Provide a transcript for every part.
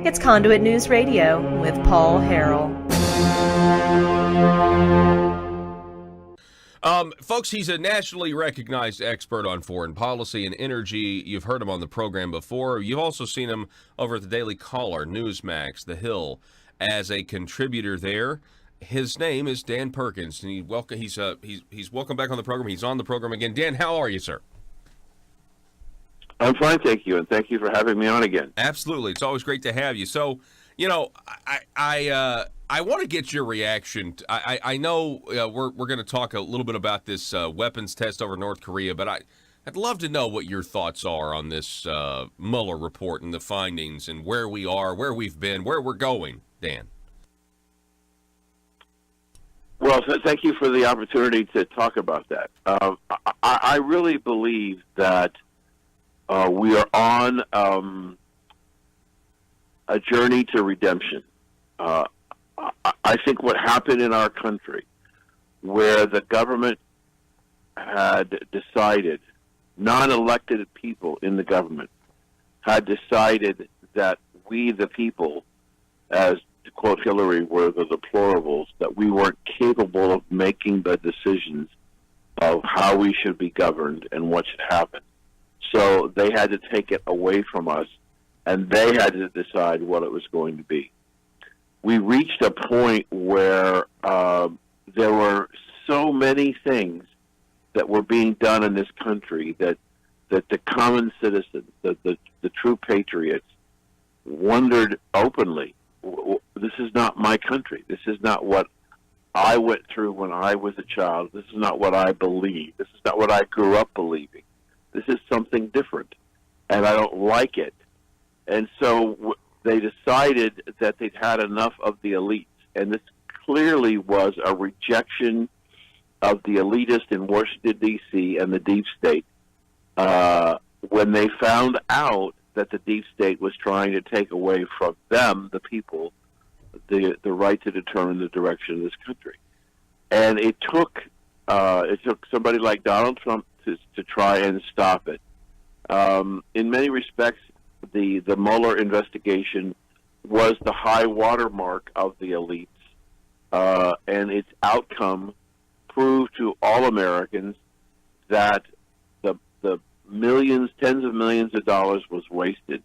It's Conduit News Radio with Paul Harrell. Folks, he's a nationally recognized expert on foreign policy and energy. You've heard him on the program before. You've also seen him over at the Daily Caller, Newsmax, The Hill, as a contributor there. His name is Dan Perkins, and he's welcome back on the program. He's on the program again. Dan, how are you, sir? I'm fine, thank you, and thank you for having me on again. Absolutely. It's always great to have you. So, you know, I want to get your reaction. I know we're going to talk a little bit about this weapons test over North Korea, but I'd love to know what your thoughts are on this Mueller report and the findings and where we are, where we've been, where we're going, Dan. Well, thank you for the opportunity to talk about that. I really believe that we are on a journey to redemption. I think what happened in our country, where the government had decided, non-elected people in the government had decided that we, the people, as to quote Hillary, were the deplorables, that we weren't capable of making the decisions of how we should be governed and what should happen. So they had to take it away from us, and they had to decide what it was going to be. We reached a point where there were so many things that were being done in this country that the common citizens, the true patriots, wondered openly, this is not my country. This is not what I went through when I was a child. This is not what I believe. This is not what I grew up believing. This is something different, and I don't like it. And so they decided that they'd had enough of the elites, and this clearly was a rejection of the elitists in Washington, D.C. and the deep state when they found out that the deep state was trying to take away from them, the people, the right to determine the direction of this country. And it took somebody like Donald Trump to try and stop it. In many respects, the Mueller investigation was the high watermark of the elites, and its outcome proved to all Americans that the millions, tens of millions of dollars was wasted.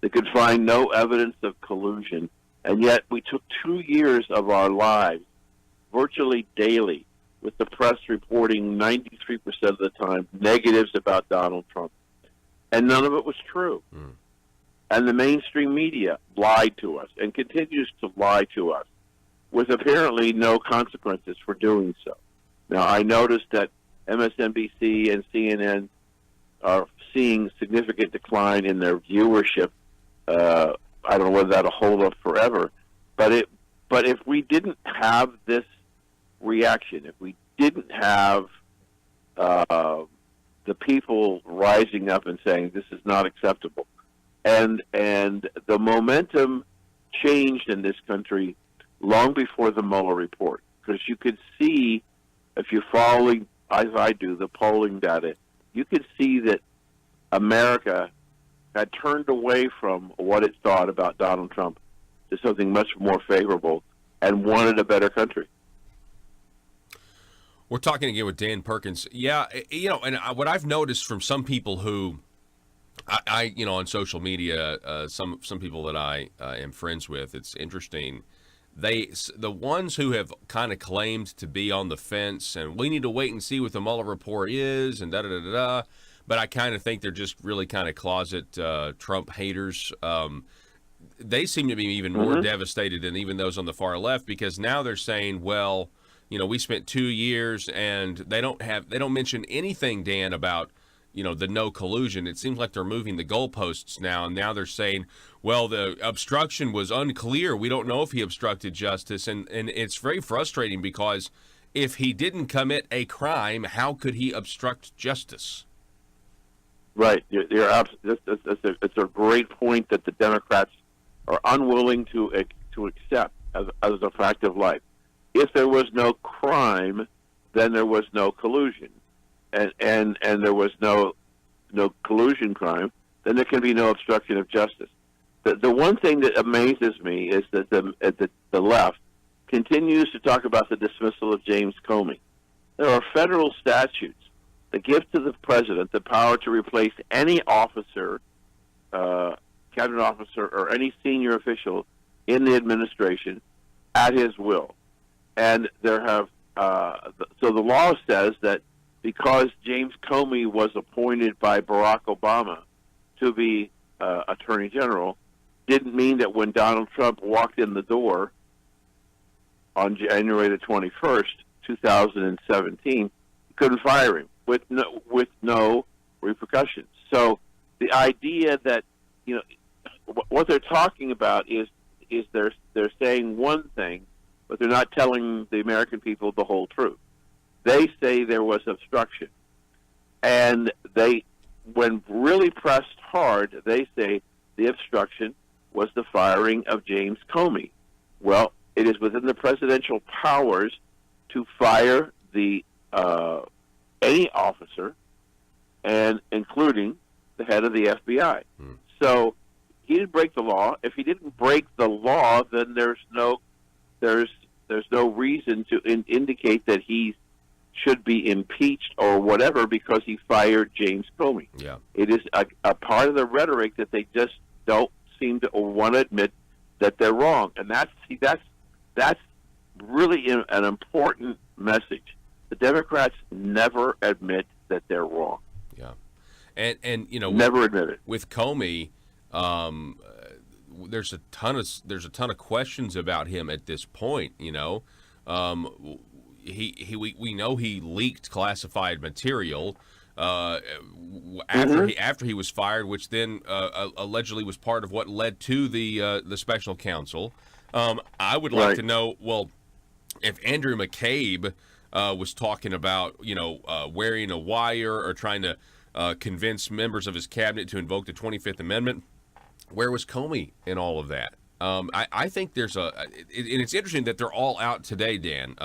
They could find no evidence of collusion, and yet we took 2 years of our lives, virtually daily, with the press reporting 93% of the time negatives about Donald Trump. And none of it was true. And the mainstream media lied to us and continues to lie to us with apparently no consequences for doing so. Now, I noticed that MSNBC and CNN are seeing significant decline in their viewership. I don't know whether that'll hold up forever, but if we didn't have this reaction, if we didn't have the people rising up and saying this is not acceptable, and the momentum changed in this country long before the Mueller report, because you could see, if you're following, as I do, the polling data, you could see that America had turned away from what it thought about Donald Trump to something much more favorable and wanted a better country. We're talking again with Dan Perkins. Yeah, you know, and what I've noticed from some people who, I you know, on social media, some people that I am friends with, it's interesting. The ones who have kind of claimed to be on the fence and we need to wait and see what the Mueller report is and da-da-da-da-da, but I kind of think they're just really kind of closet Trump haters. They seem to be even more devastated than even those on the far left, because now they're saying, well, you know, we spent 2 years and they don't mention anything, Dan, about, you know, the no collusion. It seems like they're moving the goalposts now, and now they're saying, well, the obstruction was unclear. We don't know if he obstructed justice, and it's very frustrating, because if he didn't commit a crime, how could he obstruct justice? Right. It's a great point that the Democrats are unwilling to accept as a fact of life. If there was no crime, then there was no collusion, and there was no collusion crime, then there can be no obstruction of justice. the one thing that amazes me is that the left continues to talk about the dismissal of James Comey. There are federal statutes that give to the president the power to replace any officer, cabinet officer, or any senior official in the administration at his will. And there have so the law says that because James Comey was appointed by Barack Obama to be Attorney General, didn't mean that when Donald Trump walked in the door on January the 21st, 2017, he couldn't fire him with no repercussions. So the idea that, you know, what they're talking about is they're saying one thing, but they're not telling the American people the whole truth. They say there was obstruction, and when really pressed hard, they say the obstruction was the firing of James Comey. Well, it is within the presidential powers to fire any officer, and including the head of the FBI. So he didn't break the law. If he didn't break the law, then there's no reason to indicate that he should be impeached or whatever because he fired James Comey. Yeah. It is a part of the rhetoric that they just don't seem to want to admit that they're wrong, and that's really an important message. The Democrats never admit that they're wrong. Yeah, and you know, never admit it. With Comey, there's a ton of questions about him at this point. You know, we know he leaked classified material after he was fired, which then allegedly was part of what led to the special counsel. I would like to know, well, if Andrew McCabe was talking about, you know, wearing a wire or trying to convince members of his cabinet to invoke the 25th Amendment, where was Comey in all of that? I think there's and it's interesting that they're all out today, Dan.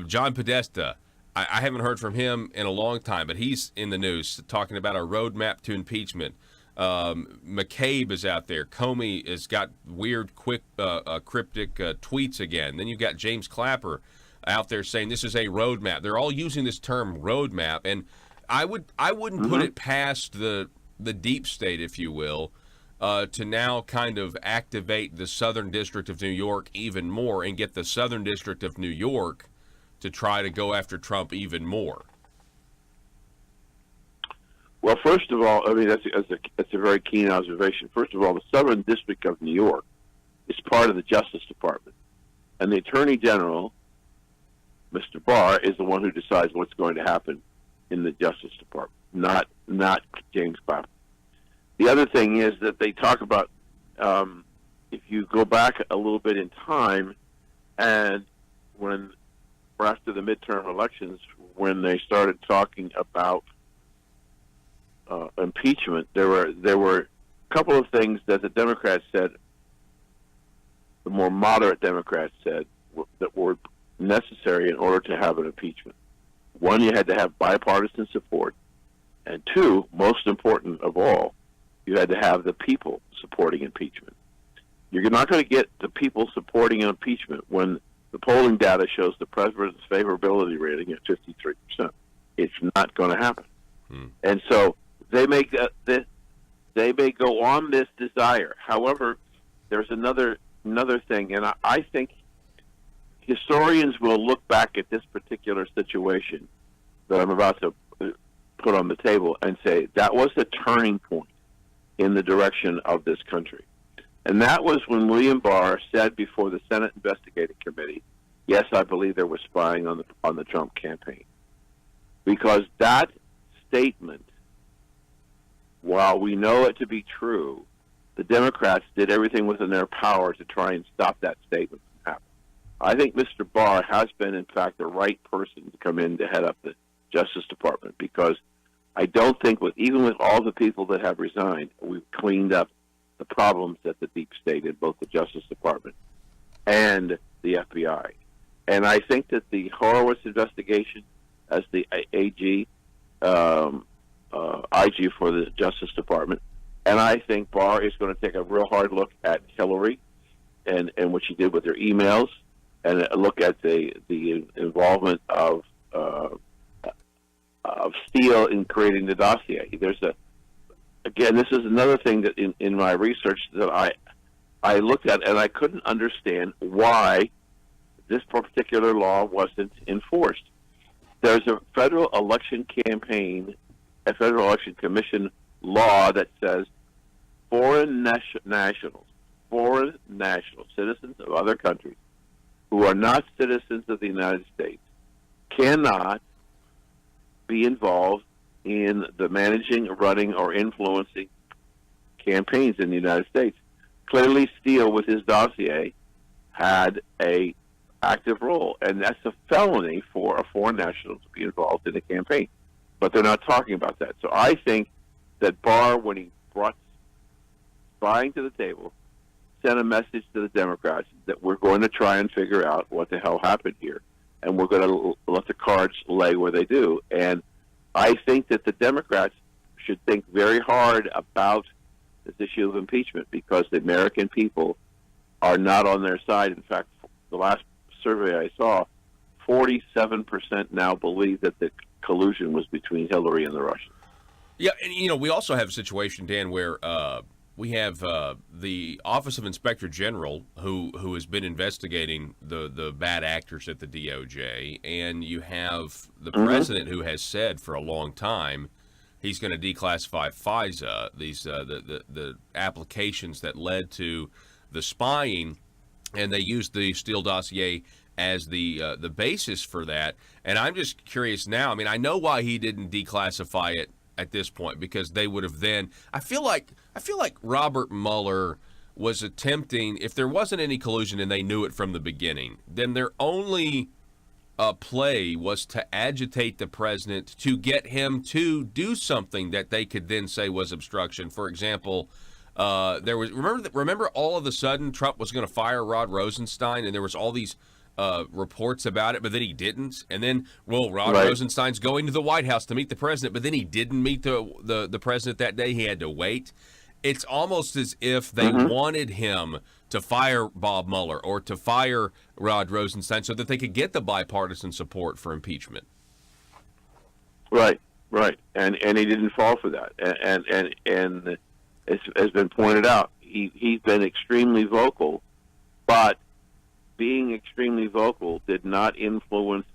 John Podesta, I haven't heard from him in a long time, but he's in the news talking about a roadmap to impeachment. McCabe is out there. Comey has got weird, quick, cryptic tweets again. Then you've got James Clapper out there saying this is a roadmap. They're all using this term roadmap, and I wouldn't put it past the deep state, if you will, to now kind of activate the Southern District of New York even more and get the Southern District of New York to try to go after Trump even more. Well, first of all, I mean, that's a very keen observation. First of all, the Southern District of New York is part of the Justice Department, and the Attorney General, Mr. Barr, is the one who decides what's going to happen in the Justice Department, not James Clapper. The other thing is that they talk about, if you go back a little bit in time, and after the midterm elections, when they started talking about impeachment, there were a couple of things that the Democrats said, the more moderate Democrats said, that were necessary in order to have an impeachment. One, you had to have bipartisan support, and two, most important of all, you had to have the people supporting impeachment. You're not going to get the people supporting an impeachment when the polling data shows the president's favorability rating at 53%. It's not going to happen. And so they may go on this desire. However, there's another thing, and I think historians will look back at this particular situation that I'm about to put on the table and say that was the turning point in the direction of this country. And that was when William Barr said before the Senate Investigating Committee, yes, I believe there was spying on the Trump campaign. Because that statement, while we know it to be true, the Democrats did everything within their power to try and stop that statement from happening. I think Mr. Barr has been, in fact, the right person to come in to head up the Justice Department, because I don't think, even with all the people that have resigned, we've cleaned up the problems at the deep state in both the Justice Department and the FBI. And I think that the Horowitz investigation, as the IG for the Justice Department, And I think Barr is going to take a real hard look at Hillary and what she did with her emails, and a look at the involvement of Steele in creating the dossier. Again, this is another thing that in my research that I looked at, and I couldn't understand why this particular law wasn't enforced. There's a federal election commission law that says foreign nationals, citizens of other countries who are not citizens of the United States cannot be involved in the managing, running, or influencing campaigns in the United States. Clearly, Steele, with his dossier, had a active role, and that's a felony for a foreign national to be involved in a campaign. But they're not talking about that. So I think that Barr, when he brought spying to the table, sent a message to the Democrats that we're going to try and figure out what the hell happened here, and we're going to let the cards lay where they do. And I think that the Democrats should think very hard about this issue of impeachment, because the American people are not on their side. In fact, the last survey I saw, 47% now believe that the collusion was between Hillary and the Russians. Yeah, and we also have a situation, Dan, where we have the Office of Inspector General who has been investigating the bad actors at the DOJ, and you have the president who has said for a long time he's going to declassify FISA, these the applications that led to the spying, and they used the Steele dossier as the basis for that. And I'm just curious now. I mean, I know why he didn't declassify it at this point, because they would have then. I feel like Robert Mueller was attempting, if there wasn't any collusion and they knew it from the beginning, then their only play was to agitate the president to get him to do something that they could then say was obstruction. For example, there was remember all of a sudden Trump was going to fire Rod Rosenstein, and there was all these reports about it, but then he didn't. And then, Rod Rosenstein's going to the White House to meet the president, but then he didn't meet the president that day. He had to wait. It's almost as if they wanted him to fire Bob Mueller or to fire Rod Rosenstein so that they could get the bipartisan support for impeachment. Right. And he didn't fall for that. And as has been pointed out, he's been extremely vocal, but being extremely vocal did not influence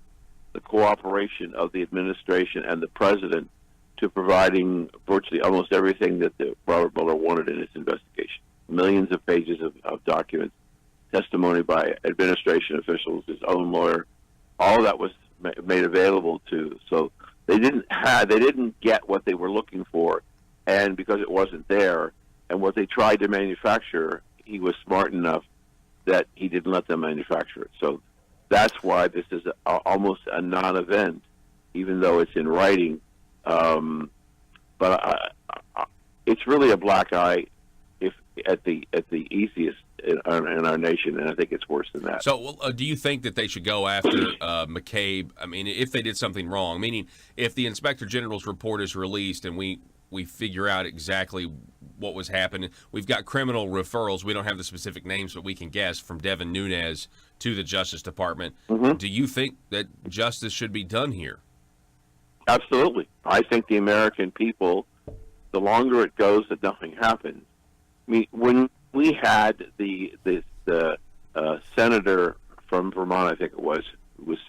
the cooperation of the administration and the president to providing virtually almost everything that Robert Mueller wanted in his investigation. Millions of pages of documents, testimony by administration officials, his own lawyer, all of that was made available to. So they didn't get what they were looking for, and because it wasn't there, and what they tried to manufacture, he was smart enough that he didn't let them manufacture it. So that's why this is almost a non-event, even though it's in writing. But it's really a black eye, if at the easiest in our nation, and I think it's worse than that. So, do you think that they should go after McCabe? I mean, if they did something wrong, meaning if the Inspector General's report is released and we figure out exactly what was happening. We've got criminal referrals. We don't have the specific names, but we can guess, from Devin Nunes to the Justice Department. Do you think that justice should be done here? Absolutely. I think the American people, the longer it goes that nothing happens. I mean, when we had the senator from Vermont, I think it was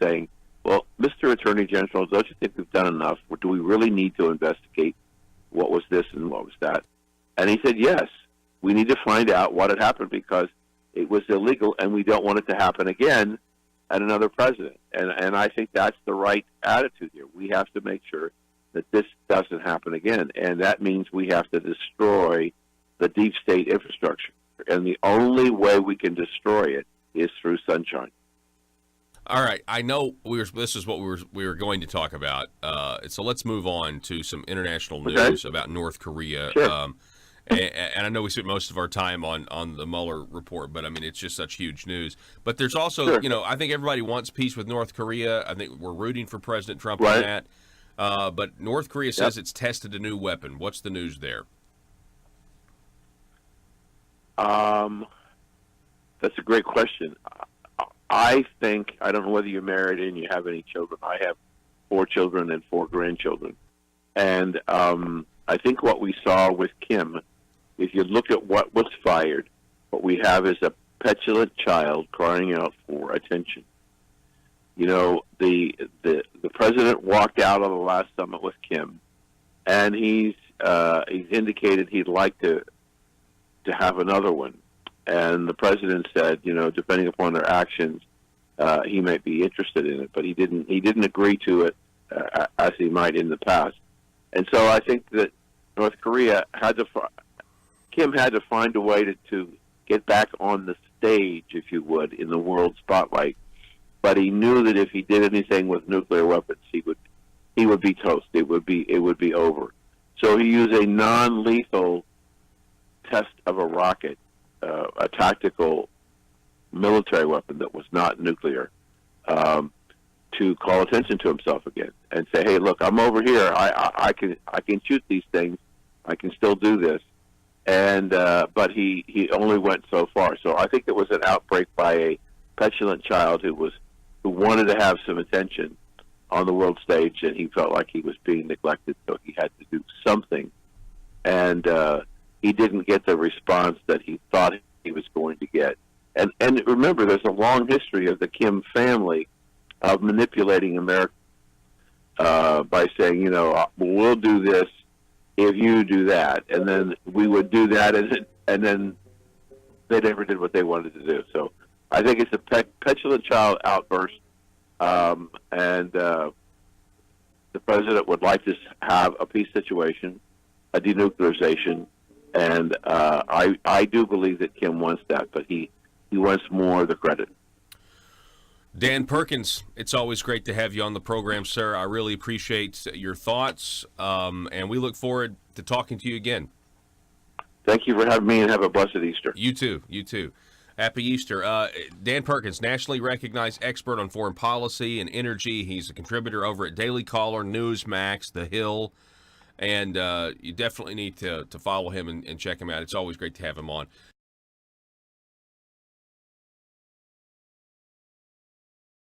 saying, well, Mr. Attorney General, don't you think we've done enough? Or do we really need to investigate what was this and what was that? And he said, yes, we need to find out what had happened, because it was illegal and we don't want it to happen again at another president. And I think that's the right attitude here. We have to make sure that this doesn't happen again. And that means we have to destroy the deep state infrastructure. And the only way we can destroy it is through sunshine. All right, I know this is what we were going to talk about. So let's move on to some international news about North Korea. Sure. And I know we spent most of our time on the Mueller report, but I mean, it's just such huge news. But there's also, Sure. I think everybody wants peace with North Korea. I think we're rooting for President Trump on that. But North Korea says it's tested a new weapon. What's the news there? Um, that's a great question. I think, I don't know whether you're married and you have any children. I have 4 children and 4 grandchildren. And I think what we saw with Kim, if you look at what was fired, what we have is a petulant child crying out for attention. You know, the president walked out of the last summit with Kim, and he's indicated he'd like to have another one. And the president said, you know, depending upon their actions, he might be interested in it, but he didn't agree to it as he might in the past. And so I think that North Korea Kim had to find a way to get back on the stage, if you would, in the world spotlight. But he knew that if he did anything with nuclear weapons, he would be toast. It would be over. So he used a non-lethal test of a rocket, a tactical military weapon that was not nuclear, to call attention to himself again and say, "Hey, look, I'm over here. I can shoot these things. I can still do this." And but he only went so far. So I think it was an outbreak by a petulant child who wanted to have some attention on the world stage, and he felt like he was being neglected, so he had to do something. And he didn't get the response that he thought he was going to get. And remember, there's a long history of the Kim family of manipulating America by saying, you know, we'll do this if you do that, and then we would do that, and then they never did what they wanted to do. So I think it's a petulant child outburst, and the president would like to have a peace situation, a denuclearization, and I do believe that Kim wants that, but he wants more of the credit. Dan Perkins, it's always great to have you on the program, sir. I really appreciate your thoughts, and we look forward to talking to you again. Thank you for having me, and have a blessed Easter. You too. You too. Happy Easter. Dan Perkins, nationally recognized expert on foreign policy and energy. He's a contributor over at Daily Caller, Newsmax, The Hill, and you definitely need to follow him and check him out. It's always great to have him on.